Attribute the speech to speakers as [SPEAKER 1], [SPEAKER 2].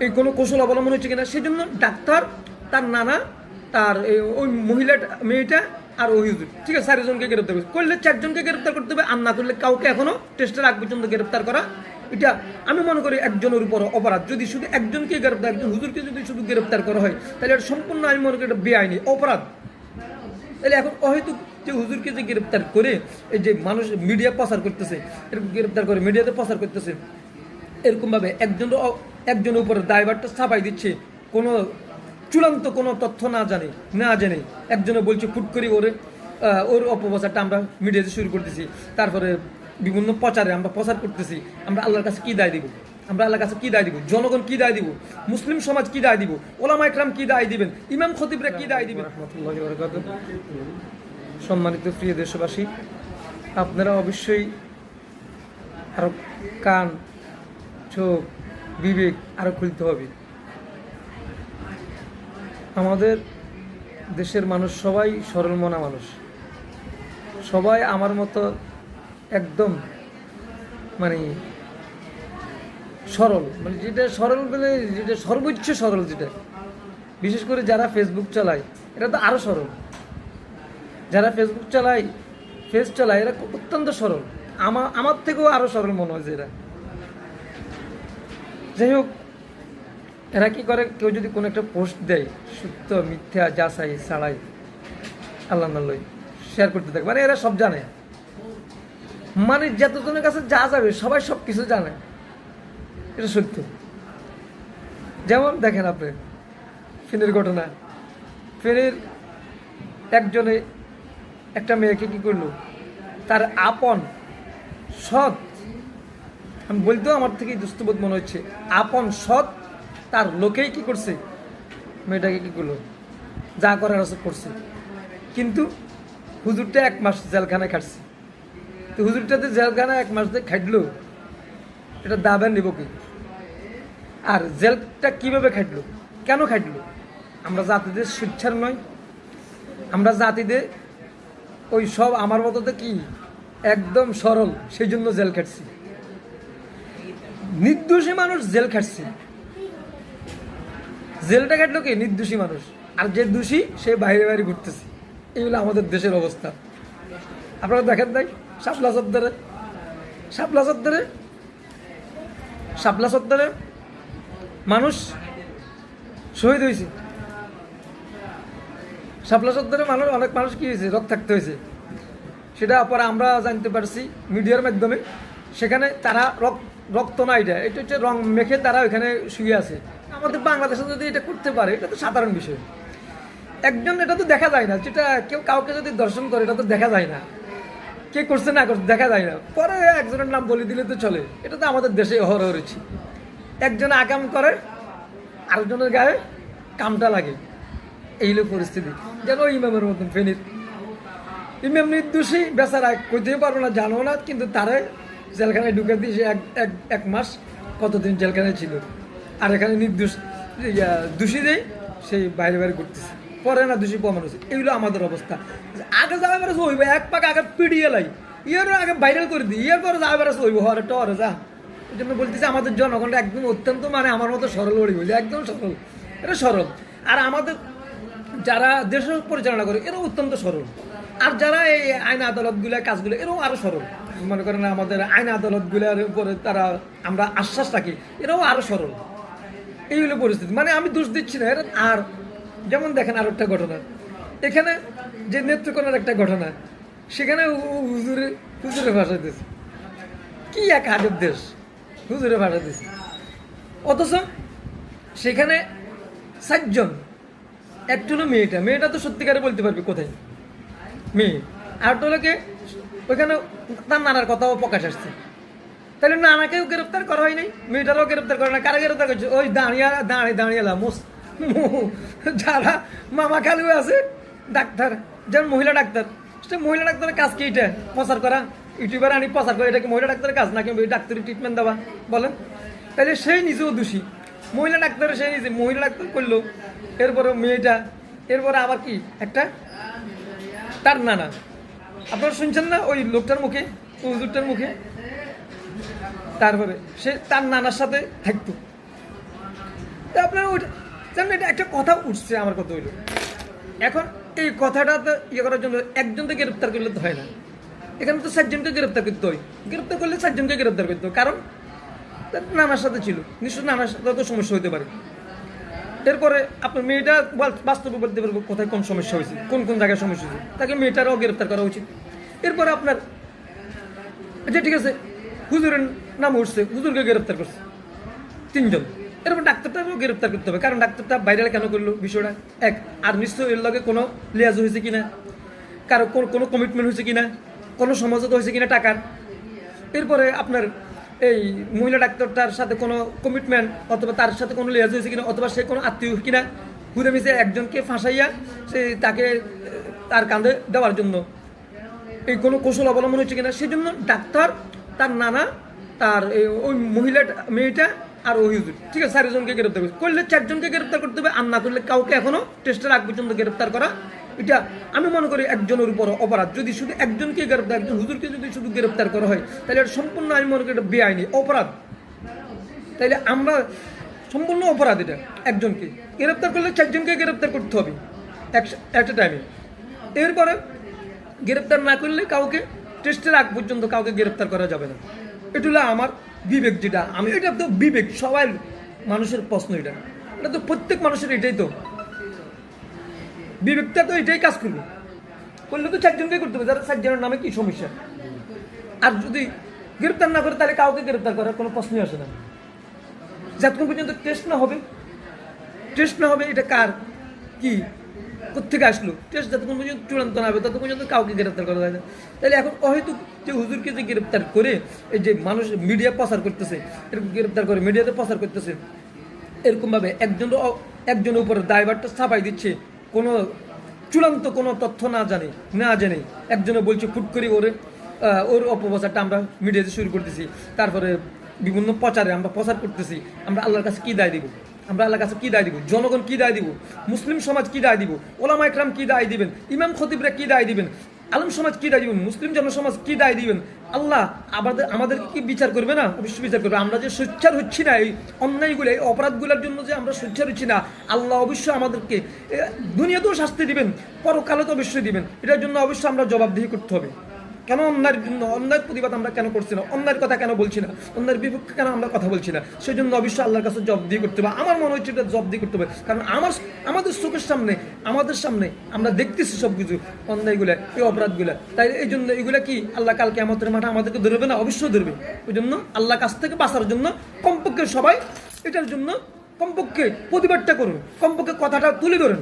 [SPEAKER 1] এই কোনো কৌশল অবলম্বন হচ্ছে কিনা, সেই জন্য ডাক্তার, তার নানা, তার ওই মহিলাটা, মেয়েটা আর ওই হুজুর, ঠিক আছে, 4 জনকে গ্রেপ্তার করছে। করলে 4 জনকে গ্রেপ্তার করতে হবে, আর না করলে কাউকে এখনো টেস্টের আগ পর্যন্ত গ্রেপ্তার করা, এটা আমি মনে করি একজনের উপর অপরাধ। যদি শুধু একজনকে গ্রেপ্তার, একজন হুজুরকে যদি শুধু গ্রেপ্তার করা হয়, তাহলে এটা সম্পূর্ণ আমি মনে করি এটা বেআইনি অপরাধ। তাহলে এখন অহেতুক যে হুজুরকে যে গ্রেপ্তার করে এই যে মানুষ মিডিয়া প্রচার করতেছে, এরকম গ্রেপ্তার করে মিডিয়াতে প্রচার করতেছে, এরকমভাবে একজনের উপরে দায়ভারটা চাপাই দিচ্ছে, কোনো চূড়ান্ত কোনো তথ্য না জেনে একজনে বলছে ফুট করে ওর অপপ্রচারটা আমরা মিডিয়াতে শুরু করতেছি। তারপরে বিভিন্ন প্রচারে আমরা প্রচার করতেছি। আমরা আল্লাহর কাছে কী দায় দিব? আল্লাহর কাছে কী দায় দিব? জনগণ কী দায় দিব? মুসলিম সমাজ কী দায় দিব? ওলামা ইকরাম কী দায় দিবেন? ইমাম খতিবরা কী দায় দিবেন? রাহমাতুল্লাহি ওয়া বারাকাতুহু। সম্মানিত প্রিয় দেশবাসী, আপনারা অবশ্যই আরো কান, চোখ, বিবেক আরো খুলতে হবে। আমাদের দেশের মানুষ সবাই সরল মনা মানুষ, সবাই আমার মতো একদম মানে সরল, মানে যেটা সরল বলে যেটা সর্বোচ্চ সরল, যেটা বিশেষ করে যারা ফেসবুক চালায় এরা তো আরো সরল। যারা ফেসবুক চালায়, ফেস চালায়, এরা অত্যন্ত সরল, আমার থেকেও আরো সরল মনে হয় যে এরা। যাই হোক, এরা কি করে, কেউ যদি কোনো একটা পোস্ট দেয়, সত্য মিথ্যা যাচাই ছাড়াই আল্লাহ নাল্লাই শেয়ার করতে থাকে, মানে এরা সব জানে, মানে যতজনের কাছে যা যাবে সবাই সব কিছু জানে, এটা সত্য। যেমন দেখেন আপনি ফেনীর ঘটনা, ফেনীর একজনে একটা মেয়েকে কি করলো, তার আপন সৎ, আমি বলতেও আমার থেকেই দুস্থবোধ মনে হচ্ছে, আপন সৎ তার লোকেই কি করছে, মেয়েটাকে কি করলো, যা করার আছে করছে। কিন্তু হুজুরটা 1 মাস জেলখানায় খাটছে। তো হুজুরটাতে জেলখানায় 1 মাস দিয়ে খাটলো, এটা দাবেন নিব কি? আর জেলটা কিভাবে খাটলো, কেন খাটলো? আমরা জাতিদের স্বেচ্ছার নয়, আমরা জাতিদের ওই সব আমার মতোতে কি একদম সরল, সেই জন্য জেল খাটছি। নির্দোষী মানুষ জেল খাটছে, জেলটা কাটলো কি নির্দোষী মানুষ, আর যে দোষী সে বাইরে বাইরে ঘুরতেছে। এইগুলো আমাদের দেশের অবস্থা। আপনারা দেখেন নাই শাপলা চত্বরে মানুষ শহীদ হয়েছে। শাপলা চত্বরে অনেক মানুষ কি হয়েছে, রক্তাক্ত হয়েছে। সেটা পরে আমরা জানতে পারছি মিডিয়ার মাধ্যমে। সেখানে তারা রক্ত না, এটা হচ্ছে রং মেখে তারা ওইখানে শুয়ে আছে। আমাদের বাংলাদেশে যদি এটা করতে পারে, এটা তো সাধারণ বিষয়। একজন, এটা তো দেখা যায় না, যেটা কেউ কাউকে যদি দর্শন করে এটা তো দেখা যায় না, কে করছে না করছে দেখা যায় না। পরে একজনের নাম বলে দিলে তো চলে। এটা তো আমাদের দেশে অহরহ রয়েছে। একজন আকাম করে, আরেকজনের গায়ে কামটা লাগে, এই হলো পরিস্থিতি। যেন ইমামের মতন ফেনীর ইমাম নির্দোষী, বেচারা কইতেই পারবো না, জানো না, কিন্তু তারে জেলখানায় ঢুকে দিয়ে সে 1 মাস কতদিন জেলখানায় ছিল। আর এখানে দোষী দেয়, সেই বাইরে বাইরে করতেছে, পরে না দোষী প্রমাণ হচ্ছে। এগুলো আমাদের অবস্থা। আগে যাওয়া বেড়াচ্ছে হইব, এক পাক আগে পিডিয়ে লাই, ইয়ারও আগে ভাইরাল করে দিই, ইয়ার পরে যাওয়া বেড়াচ্ছে হইব, হরে টরে যা। এই জন্য বলতেছে আমাদের জনগণটা একদম অত্যন্ত, মানে আমার মতো সরল ওড়ি বলি, একদম সরল, এটা সরল। আর আমাদের যারা দেশ পরিচালনা করে এরাও অত্যন্ত সরল। আর যারা এই আইন আদালতগুলো কাজগুলো, এরাও আরো সরল। মনে করেন আমাদের আইন আদালতগুলোর উপরে তারা আমরা আশ্বাস রাখি, এরাও আরো সরল। এই হলো পরিস্থিতি। মানে আমি দোষ দিচ্ছি না। আর যেমন দেখেন আরো একটা ঘটনা, এখানে যে নেত্রকোনার একটা ঘটনা, সেখানে হুজুরে ভাষা দিয়েছে। কি এক আজব দেশ, হুজুরে ভাষা দিয়েছে। অথচ সেখানে 7 জন, একটা হলো মেয়েটা তো সত্যিকারে বলতে পারবে কোথায় মেয়ে, আর একটা লোকে ওইখানে তার নানার কথাও প্রকাশ আসছে। তাহলে নানাকেও গ্রেপ্তার করা হয় নাই, মেয়েটারও গ্রেপ্তার করে না। কারা গ্রেপ্তার করছে? ওই দাঁড়িয়ে যারা মামা খালু আছে ডাক্তার, যেমন মহিলা ডাক্তার, সে মহিলা ডাক্তারের কাজ কি? এটা প্রচার করা, ইউটিউবার আনি প্রচার করে, এটা কি মহিলা ডাক্তারের কাজ নাকি ডাক্তারি ট্রিটমেন্ট দেওয়া? বলেন। তাহলে সেই নিজেও দোষী, মহিলা ডাক্তার, সেই নিজে মহিলা ডাক্তার করলো। এরপরে মেয়েটা, এরপরে আবার কি একটা তার নানা, আপনারা শুনছেন না ওই লোকটার মুখে, হুজুরটার মুখে, তারপরে সে তার নানার সাথে থাকতো। তা আপনারা ওইটা জানেন, এটা একটা কথা উঠছে, আমার কথা হইলো এখন এই কথাটা তো ইয়ে করার জন্য একজনকে গ্রেপ্তার করলে তো হয় না, এখানে তো 7 জনকে গ্রেপ্তার করতে হয়, গ্রেপ্তার করলে 7 জনকে গ্রেপ্তার করতে হয়, কারণ নানার সাথে ছিল, নিশ্চয় নানার সাথে তো সমস্যা হতে পারে। এরপরে আপনার মেয়েটা বাস্তবে বলতে পারবো কোথায় কোন সমস্যা হয়েছে, কোন কোন জায়গায় সমস্যা হয়েছে, তাকে মেয়েটারও গ্রেপ্তার করা উচিত। এরপরে আপনার আচ্ছা ঠিক আছে, হুজুরের নাম উঠছে, হুজুরকে গ্রেপ্তার করছে 3 জন, এরপর ডাক্তারটাকেও গ্রেপ্তার করতে হবে, কারণ ডাক্তারটা বাইরে কেন করলো বিষয়টা এক, আর নিশ্চয় এর লগে কোনো লিয়াজ হয়েছে কিনা, কারো কোনো কমিটমেন্ট হয়েছে কিনা, কোনো সমঝোতা হয়েছে কিনা টাকার। এরপরে আপনার এই মহিলা ডাক্তারটার সাথে কোনো কমিটমেন্ট অথবা তার সাথে কোনো লিয়াজ হয়েছে কিনা, অথবা সে কোনো আত্মীয় কিনা, ঘুরে মিশে একজনকে ফাঁসাইয়া সে তাকে তার কাঁধে দেওয়ার জন্য এই কোনো কৌশল অবলম্বন হচ্ছে কিনা, সেই জন্য ডাক্তার, তার নানা, তার ওই মহিলা মেয়েটা আর ওই হুজুর, ঠিক আছে 4 জনকে গ্রেপ্তার করলে 4 জনকে গ্রেপ্তার করতে হবে, আর না করলে কাউকে এখনো টেস্টের আগ পর্যন্ত গ্রেপ্তার করা, এটা আমি মনে করি একজনের উপর অপরাধ। যদি শুধু একজনকে গ্রেপ্তার, একজন হুজুরকে যদি শুধু গ্রেপ্তার করা হয়, তাহলে এটা সম্পূর্ণ আমি মনে করি এটা বেআইনি অপরাধ। তাইলে আমরা সম্পূর্ণ অপরাধ এটা, একজনকে গ্রেপ্তার করলে 4 জনকে গ্রেপ্তার করতে হবে একটা টাইমে। এরপরে গ্রেপ্তার না করলে কাউকে টেস্টের আগ পর্যন্ত কাউকে গ্রেপ্তার করা যাবে না। এটা হলো আমার বিবেক, যেটা আমি, এটা তো বিবেক, সবাই মানুষের প্রশ্ন, এটা তো প্রত্যেক মানুষের এটাই তো বিবেকটা, তো এটাই কাজ করবে, করলে তো 4 জনকে করতে হবে, যারা 4 জনের নামে কি সমস্যা। আর যদি গ্রেপ্তার না করে তাহলে কাউকে গ্রেপ্তার করার কোনো প্রশ্নই আসে না, যতক্ষণ পর্যন্ত টেস্ট না হবে এটা কার কি কোথেকে আসলো, টেস্ট যতক্ষণ পর্যন্ত চূড়ান্ত না হবে ততক্ষণ পর্যন্ত কাউকে গ্রেপ্তার করা যায় না। তাহলে এখন অহেতুক যে হুজুরকে যে গ্রেপ্তার করে এই যে মানুষ মিডিয়া প্রচার করতেছে, এরকম গ্রেপ্তার করে মিডিয়াতে প্রচার করতেছে, এরকমভাবে একজনের উপরে দায়ভারটা চাপাই দিচ্ছে, কোনো চূড়ান্ত কোনো তথ্য না জেনে একজনে বলছে ফুট করে ওর অপপ্রচারটা আমরা মিডিয়াতে শুরু করতেছি, তারপরে বিভিন্ন প্রচারে আমরা প্রচার করতেছি, আমরা আল্লাহর কাছে কি দায় দিব, জনগণ কি দায় দিব, মুসলিম সমাজ কি দায় দিব, ওলামা ইকরাম কি দায় দিবেন, ইমাম খতিবরা কি দায় দিবেন, আলম সমাজ কি দায় দিবেন, মুসলিম জনসমাজ কি দায় দিবেন, আল্লাহ আমাদের কি বিচার করবে না? অবশ্যই বিচার করবে। আমরা যে সোচ্চার হচ্ছি না এই অন্যায়গুলো, এই অপরাধগুলোর জন্য যে আমরা সোচ্চার হচ্ছি না, আল্লাহ অবশ্যই আমাদেরকে দুনিয়াতেও শাস্তি দিবেন, পরকালে তো অবশ্যই দিবেন। এটার জন্য অবশ্যই আমরা জবাবদিহি করতে হবে। কেন অন্যায়ের প্রতিবাদ আমরা কেন করছি না, অন্যায়ের কথা কেন বলছি না, অন্যায়ের বিপক্ষে কেন আমরা কথা বলছি না, সেই জন্য অবশ্যই আল্লাহর কাছে জবাবদিহি করতে হবে। আমার মনে হচ্ছে এটা জবাবদিহি করতে হবে, কারণ আমাদের চোখের সামনে, আমাদের সামনে আমরা দেখতেছি সব কিছু অন্যায়গুলা, এই অপরাধগুলা। তাই এই জন্য এগুলা কি আল্লাহ কালকে আমাদের মাঠে আমাদেরকে ধরবে না? অবশ্যই ধরবে। ওই জন্য আল্লাহ কাছ থেকে বাঁচার জন্য কমপক্ষে সবাই এটার জন্য কমপক্ষে প্রতিবাদটা করুন, কমপক্ষে কথাটা তুলে ধরেন।